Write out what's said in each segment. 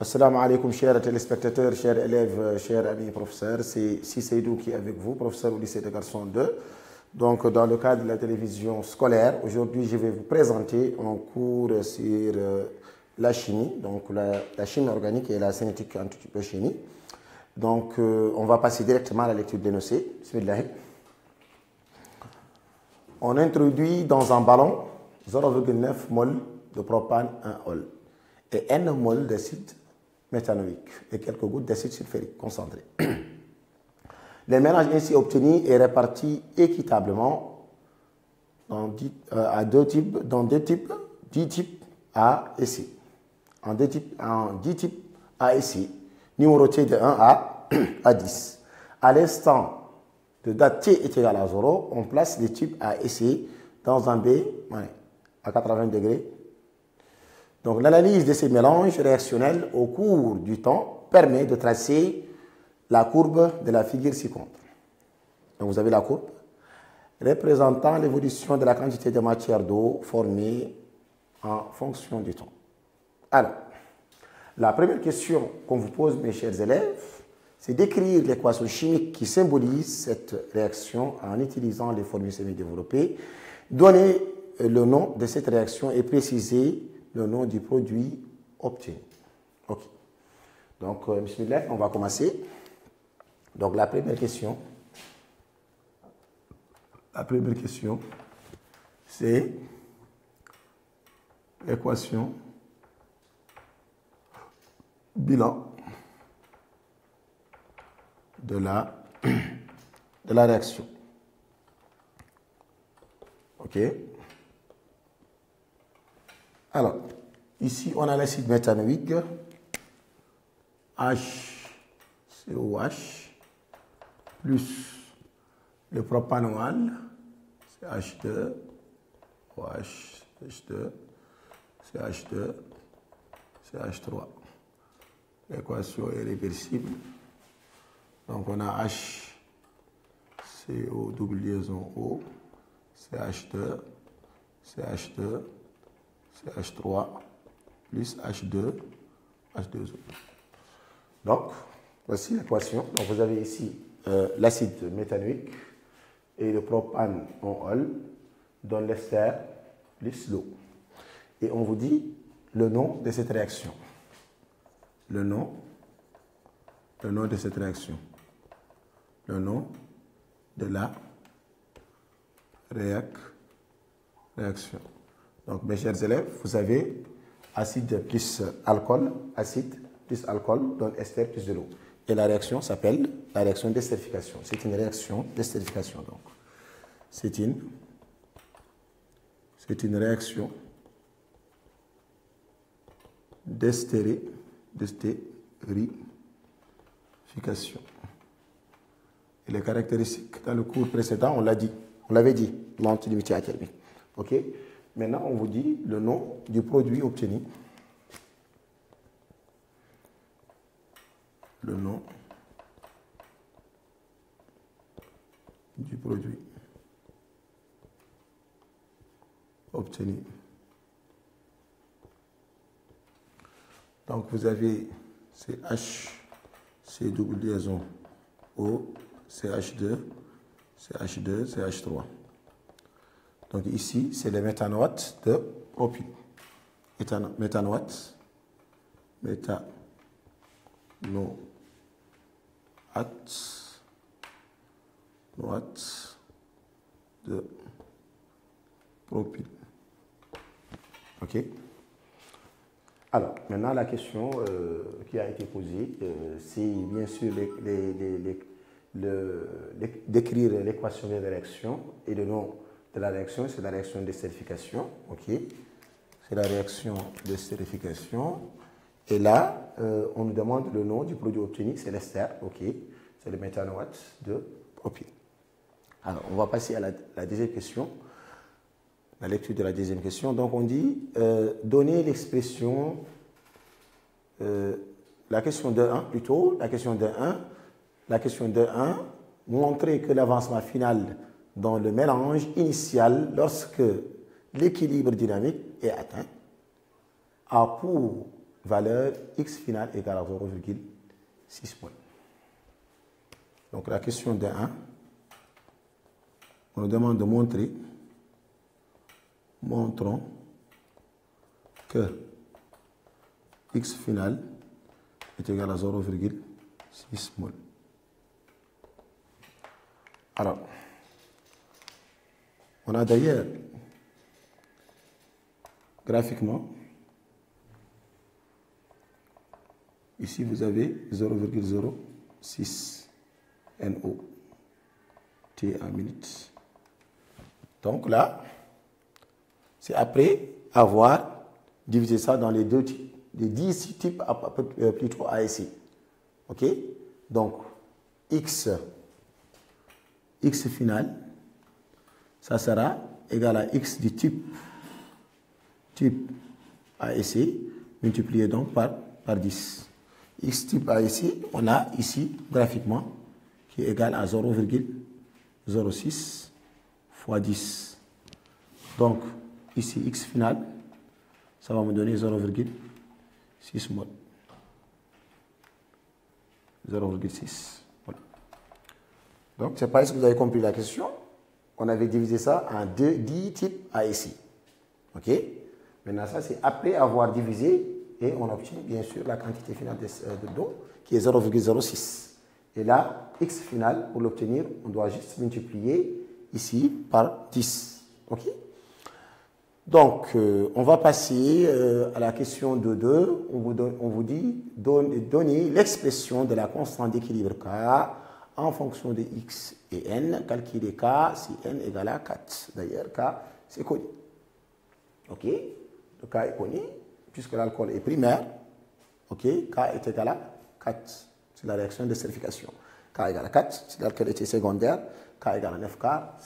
Assalamu alaikum, chers téléspectateurs, chers élèves, chers amis professeurs. C'est Seydou qui est avec vous, professeur au lycée de Garçon 2. Donc, dans le cadre de la télévision scolaire, aujourd'hui, je vais vous présenter un cours sur la chimie, donc la chimie organique et la cinétique anthropochimie. Donc, on va passer directement à la lecture d'énoncé. Bismillah. On introduit dans un ballon 0,9 mol de propane 1 ol et N mol d'acide méthanoïque et quelques gouttes d'acide sulfurique concentré. Le mélange ainsi obtenu est réparti équitablement dans 10 types A et C. En 10 types A et C, numérotés de 1 à 10. À l'instant de date T est égal à 0, on place les types A et C dans un B à 80 degrés. Donc l'analyse de ces mélanges réactionnels au cours du temps permet de tracer la courbe de la figure ci-contre. Donc vous avez la courbe représentant l'évolution de la quantité de matière d'eau formée en fonction du temps. Alors, la première question qu'on vous pose, mes chers élèves, c'est d'écrire l'équation chimique qui symbolise cette réaction en utilisant les formules semi-développées, donner le nom de cette réaction et préciser le nom du produit obtenu. Ok. Donc, bismillah, on va commencer. Donc, la première question, c'est l'équation bilan de la réaction. Ok. Alors, ici, on a l'acide méthanoïque, HCOH, plus le propanoal, CH2, OH, CH2, CH2, CH3. L'équation est réversible. Donc, on a H, CO, double liaison O, CH2, CH2, CH3, plus H2, H2O. Donc, voici l'équation. Donc, vous avez ici l'acide méthanoïque et le propane en ol donne l'ester plus l'eau. Et on vous dit le nom de cette réaction. Le nom de cette réaction. Le nom de la réaction. Donc, mes chers élèves, vous avez acide plus alcool donne ester plus de l'eau. Et la réaction s'appelle la réaction d'esterification. C'est une réaction d'esterification. Donc, c'est une réaction d'estérification. Et les caractéristiques, dans le cours précédent, on l'avait dit, l'antilimité thermique. OK? Maintenant, on vous dit le nom du produit obtenu. Le nom du produit obtenu. Donc, vous avez CH, C double liaison O, CH2, CH2, CH3. Donc ici, c'est le méthanoate de propyl. Méthanoate de propyl. OK? Alors, maintenant, la question qui a été posée, c'est bien sûr d'écrire l'équation de réaction et le nom de la réaction, c'est la réaction d'estérification. OK? C'est la réaction d'estérification. Et là, on nous demande le nom du produit obtenu, c'est l'ester. OK? C'est le méthanoate de propyl. Alors, on va passer à la deuxième question. La lecture de la deuxième question. Donc, on dit donner l'expression, la question de 1 plutôt, la question de 1, montrer que l'avancement final dans le mélange initial, lorsque l'équilibre dynamique est atteint, a pour valeur X finale égale à 0,6 mol. Donc la question de 1, on nous demande de montrer, montrons que X finale est égal à 0,6 mol. Alors, on a d'ailleurs graphiquement, ici vous avez 0,06 NO T en minute. Donc là, c'est après avoir divisé ça dans les deux types, les 10 types plutôt A et C. Ok? Donc, X final, ça sera égal à X du type A et C, multiplié donc par 10. X type A et C, on a ici, graphiquement, qui est égal à 0,06 fois 10. Donc, ici, X final, ça va me donner 0,6 mol. 0,6. Voilà. Donc, je ne sais pas si vous avez compris la question. On avait divisé ça en 10 types A et C. OK? Maintenant, ça, c'est après avoir divisé et on obtient bien sûr la quantité finale de d'eau qui est 0,06. Et là, X final, pour l'obtenir, on doit juste multiplier ici par 10. OK? Donc, on va passer à la question de 2. On vous dit donner l'expression de la constante d'équilibre K en fonction de X et N. Calculer K si N égale à 4. D'ailleurs, K, c'est connu. OK? Le K est connu, puisque l'alcool est primaire. OK? K est égal à 4. C'est la réaction de sterification. K égale à 4. Si l'alcool était secondaire, K égale à 9 quarts.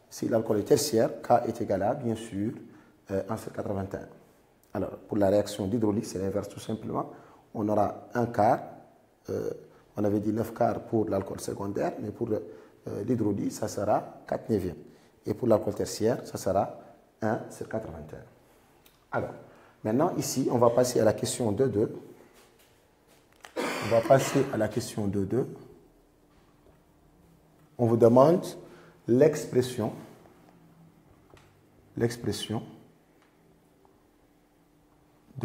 Si l'alcool est tertiaire, K est égal à, bien sûr, 1/81. Alors, pour la réaction d'hydraulique, c'est l'inverse tout simplement. On aura 1 quart. On avait dit 9 quarts pour l'alcool secondaire, mais pour l'hydraulique, ça sera 4/9. Et pour l'alcool tertiaire, ça sera 1/81. Alors, maintenant, ici, on va passer à la question 2.2. On va passer à la question 2.2. On vous demande l'expression de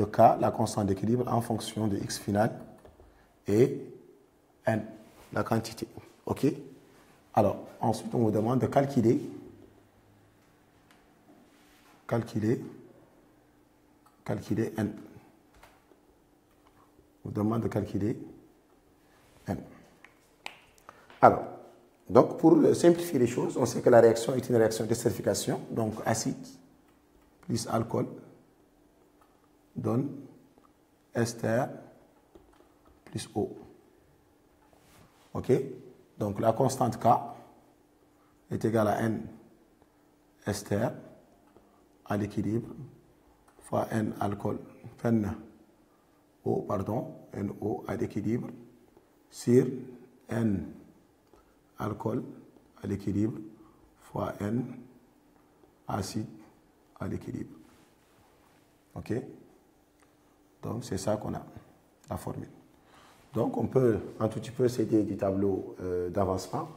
K, la constante d'équilibre, en fonction de X final et N, la quantité. OK? Alors, ensuite, on vous demande de calculer N. On vous demande de calculer N. Alors, donc, pour simplifier les choses, on sait que la réaction est une réaction d'esterification. Donc, acide plus alcool donne ester plus eau. OK? Donc, la constante K est égale à N ester à l'équilibre fois N alcool, NO à l'équilibre sur N alcool à l'équilibre fois N acide à l'équilibre. OK? Donc, c'est ça qu'on a, la formule. Donc, on peut un tout petit peu s'aider du tableau d'avancement.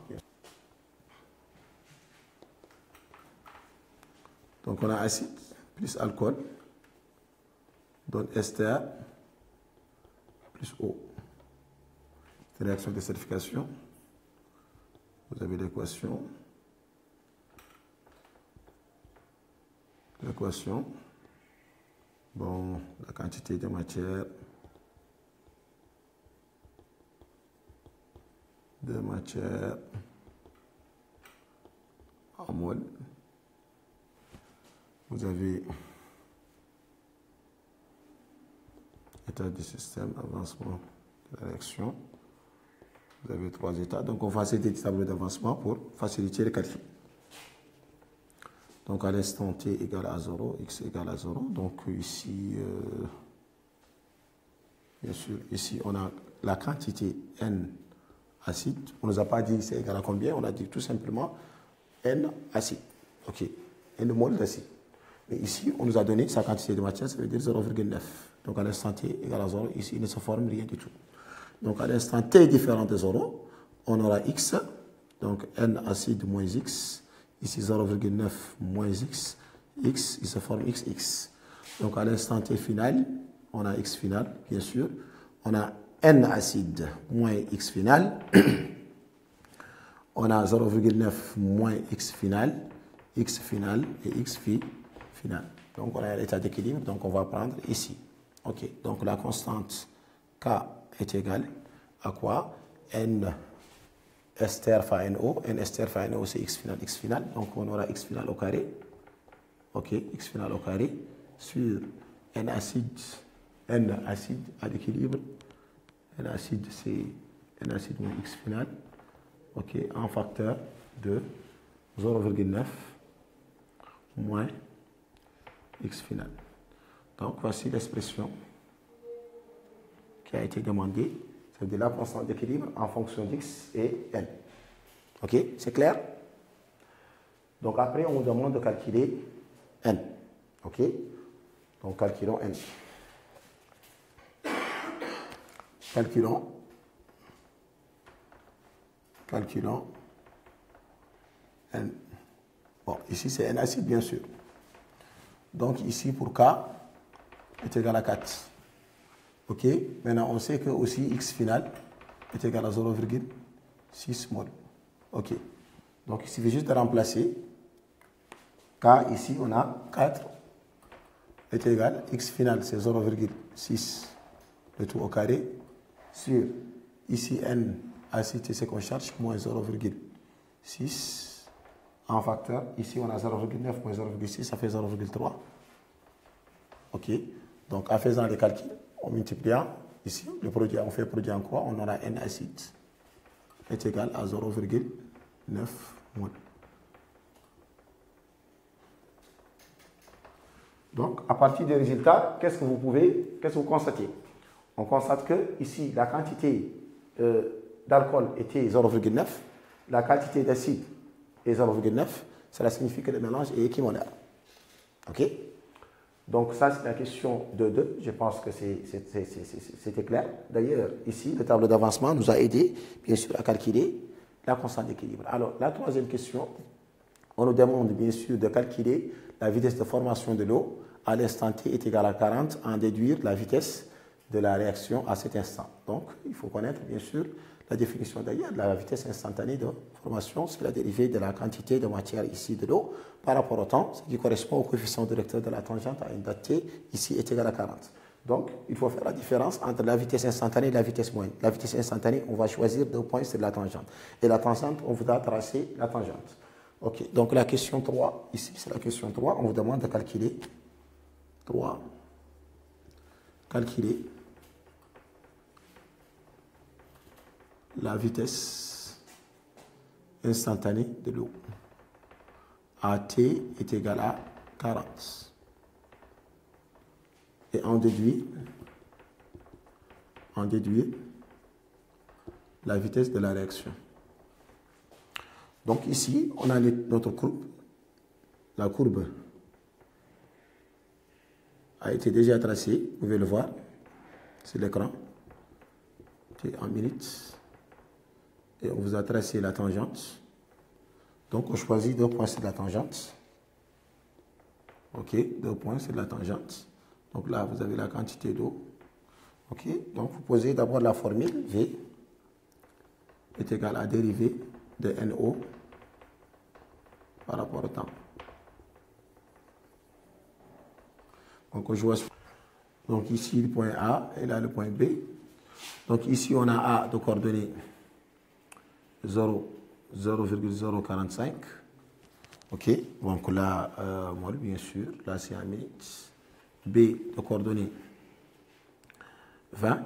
Donc, on a acide plus alcool donne ester plus eau. C'est une réaction de sterification. Vous avez l'équation. Bon, la quantité de matière en mol. Vous avez état du système, avancement de la réaction. Vous avez 3 états. Donc, on va céder des tableaux d'avancement pour faciliter le calcul. Donc, à l'instant t égale à 0, x égale à 0. Donc, ici, bien sûr, ici, on a la quantité n acide. On ne nous a pas dit c'est égal à combien. On a dit tout simplement n acide. OK. N mol d'acide. Mais ici, on nous a donné sa quantité de matière, ça veut dire 0,9. Donc à l'instant t égale à 0, ici il ne se forme rien du tout. Donc à l'instant t différent de 0, on aura x, donc n acide moins x, ici 0,9 moins x, x, il se forme x. Donc à l'instant t final, on a x final, bien sûr, on a n acide moins x final, on a 0,9 moins x final et x final. Donc on a l'état d'équilibre, donc on va prendre ici. Ok, donc la constante K est égale à quoi? N ester fois NO, N ester fois NO c'est x final, donc on aura x final au carré, ok, x final au carré, sur N acide à l'équilibre, N acide c'est N acide moins x final, ok, en facteur de 0,9 moins x final. Donc voici l'expression qui a été demandée, c'est de la constante d'équilibre en fonction d'x et n. Ok, c'est clair? Donc après on vous demande de calculer n. Ok, donc calculons n. Calculons n. Bon, ici c'est n acide bien sûr. Donc ici pour K est égal à 4. Ok, maintenant on sait que aussi x final est égal à 0,6 mol. Ok, donc il suffit juste de remplacer. K ici on a 4 est égal, x final c'est 0,6 le tout au carré sur ici n acide c'est ce qu'on cherche moins 0,6 en facteur, ici on a 0,9 moins 0,6, ça fait 0,3. Ok, donc en faisant les calculs, en multipliant ici, le produit, on fait produit en quoi? On aura n acide est égal à 0,9 mol. Donc à partir des résultats, qu'est-ce que vous constatez? On constate que ici la quantité d'alcool était 0,9, la quantité d'acide est 0,9, cela signifie que le mélange est équimolaire. Ok? Donc ça c'est la question de 2, je pense que c'était clair. D'ailleurs ici le tableau d'avancement nous a aidé bien sûr à calculer la constante d'équilibre. Alors la troisième question, on nous demande bien sûr de calculer la vitesse de formation de l'eau à l'instant t est égal à 40, en déduire la vitesse de la réaction à cet instant. Donc il faut connaître bien sûr la définition d'ailleurs de la vitesse instantanée de formation, c'est la dérivée de la quantité de matière ici de l'eau par rapport au temps, ce qui correspond au coefficient directeur de la tangente à une date t, ici est égal à 40. Donc, il faut faire la différence entre la vitesse instantanée et la vitesse moyenne. La vitesse instantanée, on va choisir 2 points sur la tangente. Et la tangente, on voudra tracer la tangente. Ok, donc la question 3, ici c'est la question 3, on vous demande de calculer la vitesse instantanée de l'eau à t est égal à 40. Et on déduit la vitesse de la réaction. Donc ici, on a notre courbe. La courbe a été déjà tracée, vous pouvez le voir sur l'écran. En minutes. Et on vous a tracé la tangente. Donc on choisit 2 points sur la tangente. Ok, 2 points sur la tangente. Donc là, vous avez la quantité d'eau. Ok, donc vous posez d'abord la formule V est égal à dérivée de NO par rapport au temps. Donc on joue. Donc ici le point A et là le point B. Donc ici on a A de coordonnées 0,045. Ok, donc là, mol bien sûr, là c'est en minutes. B de coordonnées 20.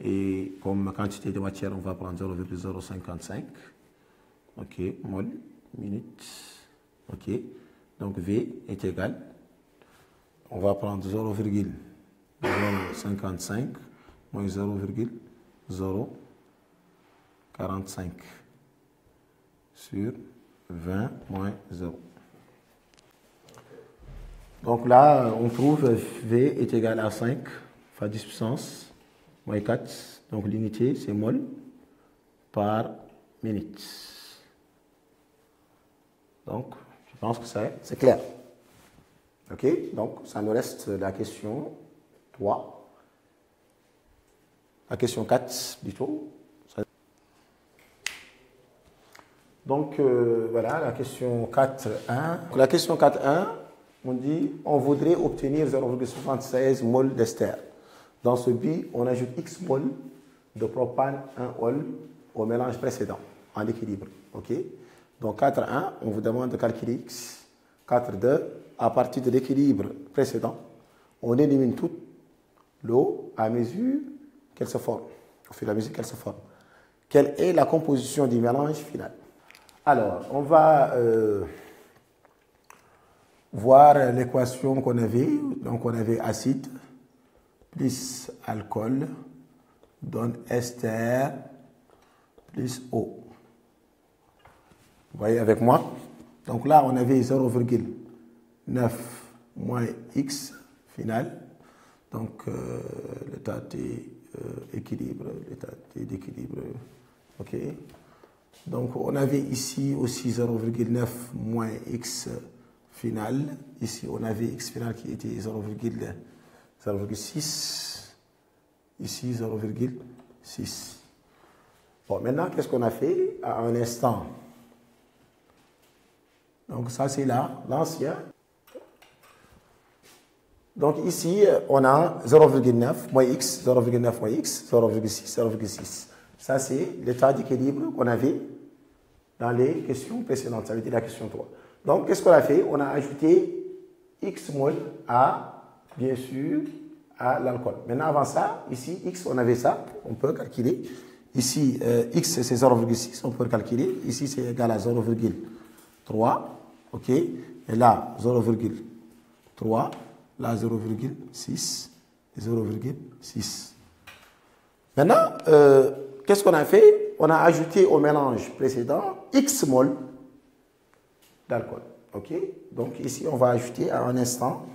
Et comme quantité de matière, on va prendre 0,055. Ok, mol, minutes. Ok, donc V est égal. On va prendre 0,055 moins 0,045 sur 20 moins 0. Donc là, on trouve V est égal à 5 fois 10 puissance moins 4. Donc l'unité, c'est mol par minute. Donc, je pense que c'est clair. OK? Donc, ça nous reste la question 3. La question 4, plutôt. Donc, voilà, la question 4.1. La question 4.1, on dit, on voudrait obtenir 0,76 mol d'ester. Dans ce but, on ajoute X mol de propane 1 ol au mélange précédent, en équilibre. OK? Donc, 4.1, on vous demande de calculer X. 4.2, à partir de l'équilibre précédent, on élimine toute l'eau à mesure qu'elle se forme, au fur et à mesure qu'elle se forme. Quelle est la composition du mélange final? Alors, on va voir l'équation qu'on avait. Donc, on avait acide plus alcool donne ester plus eau. Vous voyez avec moi? Donc là, on avait 0,9 moins X final. Donc, l'état d'équilibre, OK. Donc, on avait ici aussi 0,9 moins X final. Ici, on avait X final qui était 0,6. Ici, 0,6. Bon, maintenant, qu'est-ce qu'on a fait à un instant? Donc, ça, c'est là, l'ancien. Donc, ici, on a 0,9 moins X, 0,9 moins X, 0,6, 0,6. Ça, c'est l'état d'équilibre qu'on avait dans les questions précédentes. Ça veut dire la question 3. Donc, qu'est-ce qu'on a fait? On a ajouté X mol à, bien sûr, à l'alcool. Maintenant, avant ça, ici, X, on avait ça. On peut calculer. Ici, X, c'est 0,6. On peut le calculer. Ici, c'est égal à 0,3. OK? Et là, 0,3. Là, 0,6. 0,6. Maintenant, qu'est-ce qu'on a fait? On a ajouté au mélange précédent X mol d'alcool. OK? Donc, ici, on va ajouter à un instant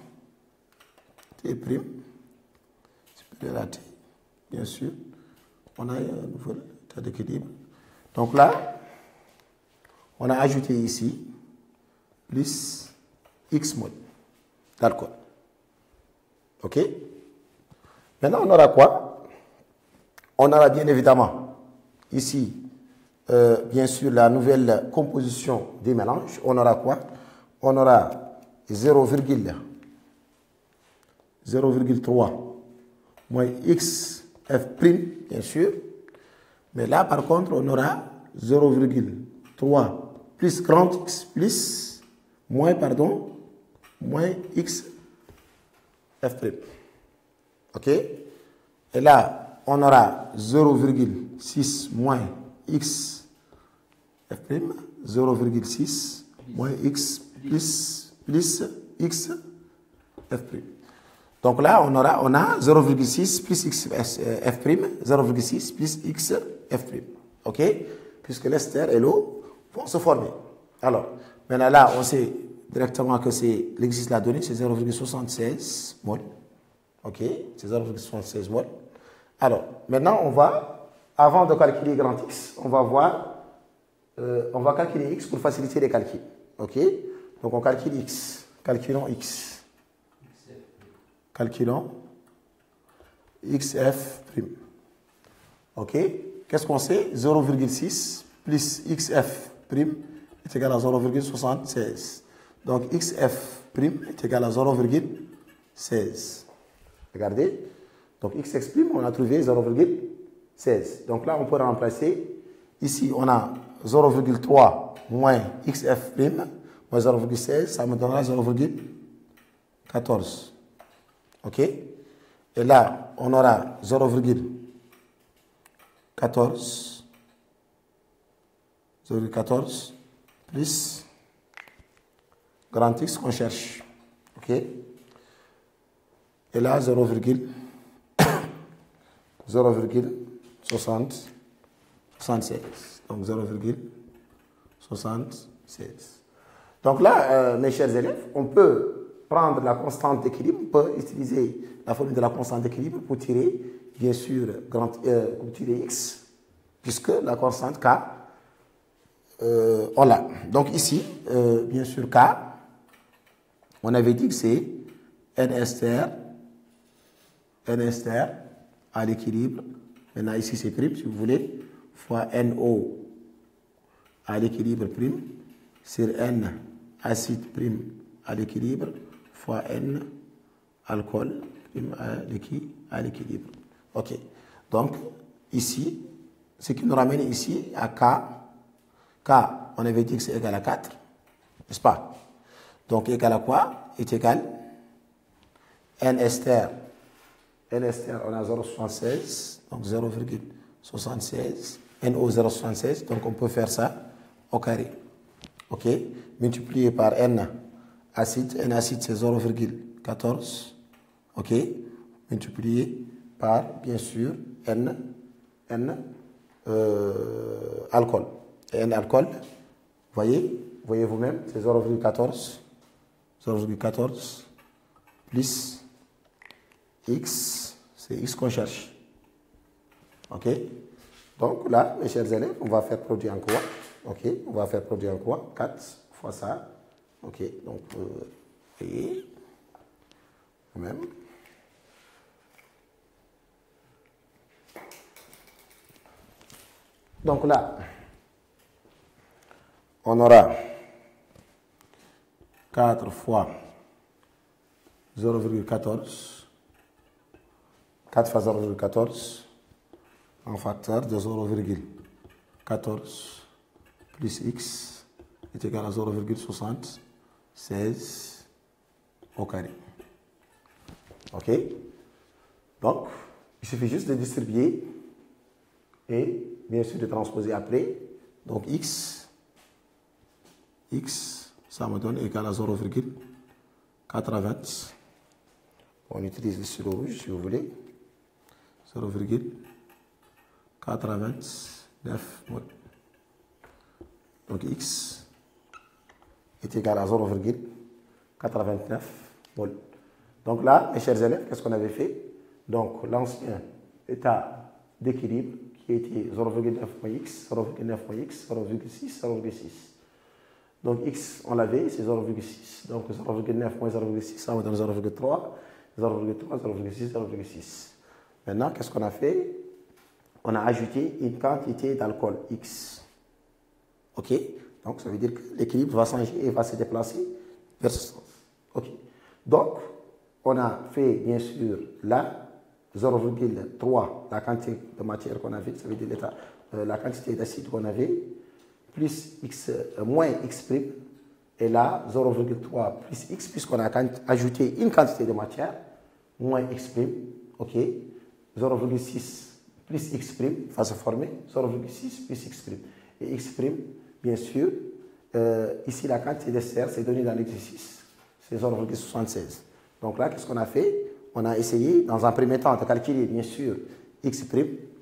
T', supérieur à T, bien sûr. On a un nouveau état d'équilibre. Donc là, on a ajouté ici plus X mol d'alcool. OK? Maintenant, on aura quoi? On aura bien évidemment ici, bien sûr, la nouvelle composition des mélanges. On aura quoi? On aura 0,3 moins XF', bien sûr. Mais là, par contre, on aura 0,3 plus grand X plus moins, pardon, moins XF'. OK? Et là, on aura 0,6 moins X F', 0,6 moins X plus X F'. Donc là, on a 0,6 plus X F', 0,6 plus X F'. OK? Puisque l'ester et l'eau vont se former. Alors, maintenant là, on sait directement que l'existe la donnée, c'est 0,76 mol. OK? C'est 0,76 mol. Alors, maintenant, on va, avant de calculer grand X, on va calculer X pour faciliter les calculs. OK? Donc, on calcule X. Calculons X. Calculons XF'. OK? Qu'est-ce qu'on sait? 0,6 plus XF' est égal à 0,76. Donc, XF' est égal à 0,16. Regardez. Donc, X exprime, on a trouvé 0,16. Donc là, on peut remplacer. Ici, on a 0,3 moins XF' moins 0,16. Ça me donnera 0,14. OK? Et là, on aura 0,14. 0,14 plus grand X qu'on cherche. OK? Et là, 0,76. Donc 0,76. Donc là, mes chers élèves, on peut prendre la constante d'équilibre, on peut utiliser la formule de la constante d'équilibre pour tirer, bien sûr, pour tirer x, puisque la constante k, on l'a. Donc ici, bien sûr, k, on avait dit que c'est ns terre à l'équilibre. Maintenant, ici, c'est prime, si vous voulez, fois NO à l'équilibre prime, sur N acide prime à l'équilibre, fois N alcool prime à l'équilibre. OK. Donc, ici, ce qui nous ramène ici à K. K, on avait dit que c'est égal à 4, n'est-ce pas? Donc, égal à quoi? Est égal NS terre. NS terre, on a 0,76, donc 0,76. NO 0,76, donc on peut faire ça au carré. OK? Multiplié par N acide. N acide, c'est 0,14. OK? Multiplié par, bien sûr, N alcool. Et N alcool, voyez vous-même, c'est 0,14. 0,14 plus X, c'est X qu'on cherche. OK? Donc là, mes chers élèves, on va faire produit en quoi? OK? On va faire produit en quoi? 4 fois ça. OK? Donc, voyez, vous-même. Donc là, on aura 4 fois 0,14. 4 fois 0,14 en facteur de 0,14 plus x est égal à 0,76 au carré. OK? Donc, il suffit juste de distribuer et bien sûr de transposer après. Donc, x, ça me donne égal à 0,80. On utilise le stylo rouge si vous voulez. 0,89 mol. Donc x est égal à 0,89 mol. Donc là, mes chers élèves, qu'est-ce qu'on avait fait? Donc l'ancien état d'équilibre qui était 0,9 moins x, 0,9 moins x, 0,6, 0,6. Donc x, on l'avait, c'est 0,6. Donc 0,9 moins 0,6, ça va donner 0,3, 0,3, 0,6, 0,6. Maintenant, qu'est-ce qu'on a fait? On a ajouté une quantité d'alcool X. OK? Donc, ça veut dire que l'équilibre va changer et va se déplacer vers ce sens. OK? Donc, on a fait, bien sûr, là, 0,3, la quantité de matière qu'on avait, ça veut dire la quantité d'acide qu'on avait, plus X, moins X', et là, 0,3 plus X, puisqu'on a ajouté une quantité de matière, moins X', OK? 0,6 plus x' va se former, 0,6 plus x'. Et x', bien sûr, ici la quantité de serre, c'est donné dans l'exercice, c'est 0,76. Donc là, qu'est-ce qu'on a fait? On a essayé, dans un premier temps, de calculer, bien sûr, x',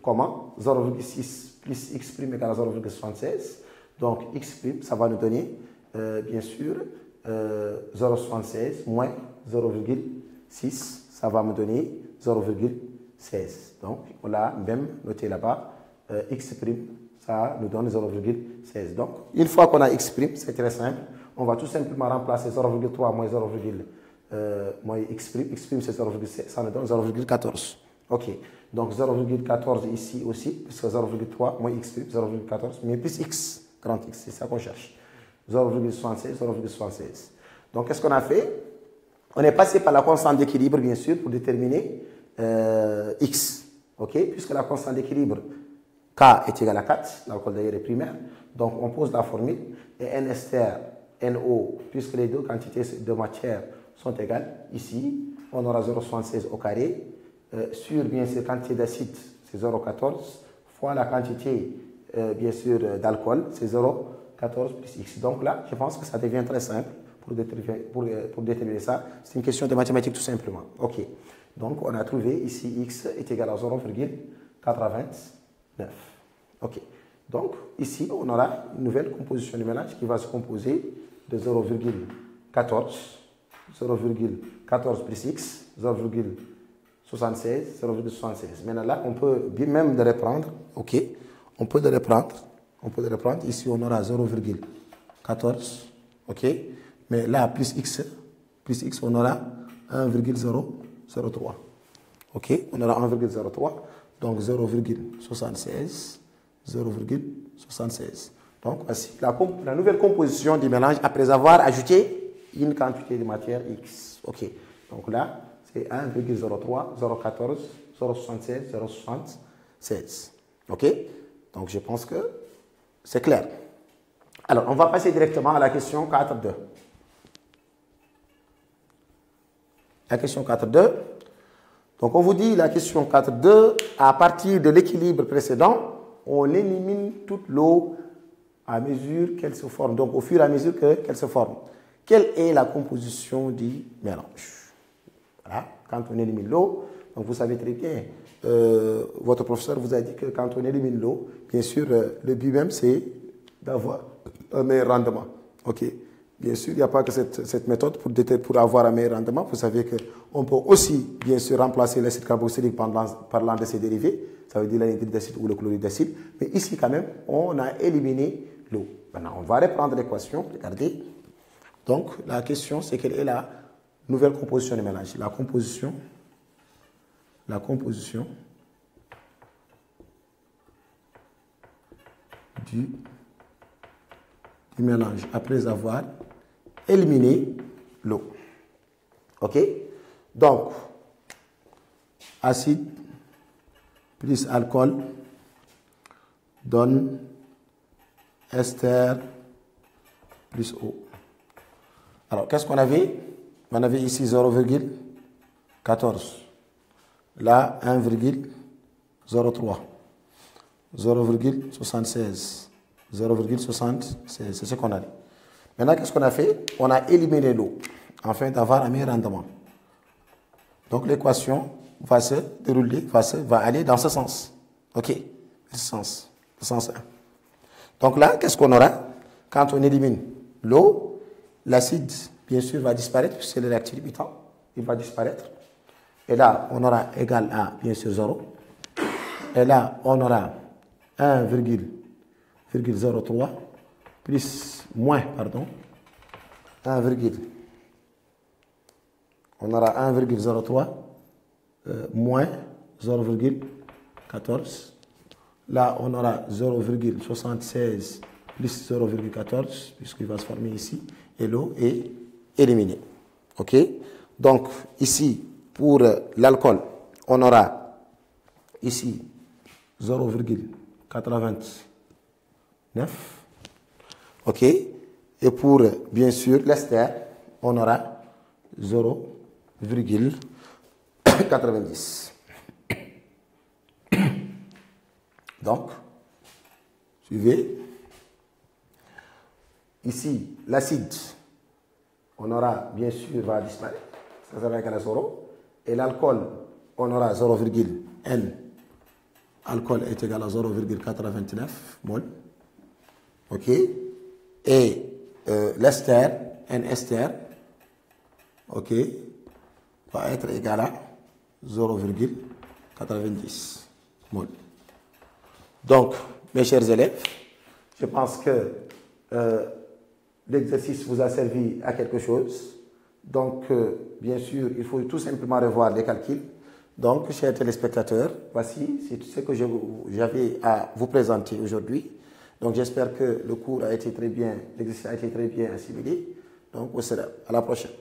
comment? 0,6 plus x' égale à 0,76. Donc x', ça va nous donner, bien sûr, 0,76 moins 0,6, ça va me donner 0,16. Donc, on l'a même noté là-bas, x', ça nous donne 0,16. Donc, une fois qu'on a x', c'est très simple. On va tout simplement remplacer 0,3 moins 0, moins x'. X' c'est 0,16, ça nous donne 0,14. OK. Donc, 0,14 ici aussi, puisque 0,3 moins x', 0,14, mais plus x, grand x, c'est ça qu'on cherche. 0,76, 0,76. Donc, qu'est-ce qu'on a fait? On est passé par la constante d'équilibre, bien sûr, pour déterminer x. OK? Puisque la constante d'équilibre K est égale à 4, l'alcool d'ailleurs est primaire. Donc, on pose la formule. Et N ester, NO, puisque les deux quantités de matière sont égales, ici, on aura 0,76 au carré. Sur, bien sûr, quantité d'acide, c'est 0,14, fois la quantité, bien sûr, d'alcool, c'est 0,14 plus x. Donc là, je pense que ça devient très simple. Pour déterminer ça, c'est une question de mathématiques tout simplement. OK. Donc, on a trouvé ici x est égal à 0,89. OK. Donc, ici, on aura une nouvelle composition du mélange qui va se composer de 0,14 0,14 plus x, 0,76, 0,76. Maintenant là, on peut même le reprendre, ok, on peut le reprendre, ici on aura 0,14, ok, mais là plus x, on aura 1,003, ok, on aura 1,03, donc 0,76, 0,76. Donc voici la nouvelle composition du mélange après avoir ajouté une quantité de matière X. Ok. Donc là, c'est 1,03, 0,14, 0,76, 0,76. Ok. Donc je pense que c'est clair. Alors, on va passer directement à la question 4.2. La question 4.2. Donc on vous dit la question 4.2, à partir de l'équilibre précédent, on élimine toute l'eau à mesure qu'elle se forme, donc au fur et à mesure qu'elle se forme. Quelle est la composition du mélange? Voilà, quand on élimine l'eau, donc vous savez très bien, votre professeur vous a dit que quand on élimine l'eau, bien sûr, le but même, c'est d'avoir un meilleur rendement. Ok. Bien sûr, il n'y a pas que cette méthode pour avoir un meilleur rendement. Vous savez qu'on peut aussi, bien sûr, remplacer l'acide carboxylique par l'un de ses dérivés, ça veut dire l'anhydride d'acide ou le chlorure d'acide. Mais ici, quand même, on a éliminé l'eau. Maintenant, on va reprendre l'équation. Regardez. Donc, la question, c'est quelle est la nouvelle composition du mélange? La composition du mélange après avoir éliminé l'eau. OK? Donc, acide plus alcool donne ester plus eau. Alors, qu'est-ce qu'on avait? On avait ici 0,14. Là, 1,03. 0,76. 0,76. C'est ce qu'on a dit. Maintenant, qu'est-ce qu'on a fait? On a éliminé l'eau afin d'avoir un meilleur rendement. Donc, l'équation va se dérouler, va aller dans ce sens. OK? Ce sens 1. Donc là, qu'est-ce qu'on aura? Quand on élimine l'eau, l'acide, bien sûr, va disparaître, puisque c'est le réactif limitant. Il va disparaître. Et là, on aura égal à, bien sûr, 0. Et là, on aura 1,03 plus, moins, pardon, 1, on aura 1,03 moins 0,14. Là, on aura 0,76 plus 0,14, puisqu'il va se former ici, et l'eau est éliminée. OK? Donc, ici, pour l'alcool, on aura ici 0,89. OK? Et pour, bien sûr, l'ester, on aura 0,90. Donc, suivez. Ici, l'acide, on aura, bien sûr, va disparaître. Ça va être à 0. Et l'alcool, on aura 0,N. Alcool est égal à 0,89 mol. OK? Et l'ester, N-ester, OK, va être égal à 0,90 mol. Donc, mes chers élèves, je pense que l'exercice vous a servi à quelque chose. Donc, bien sûr, il faut tout simplement revoir les calculs. Donc, chers téléspectateurs, voici ce que j'avais à vous présenter aujourd'hui. Donc, j'espère que le cours a été très bien, l'exercice a été très bien assimilé. Donc, à la prochaine.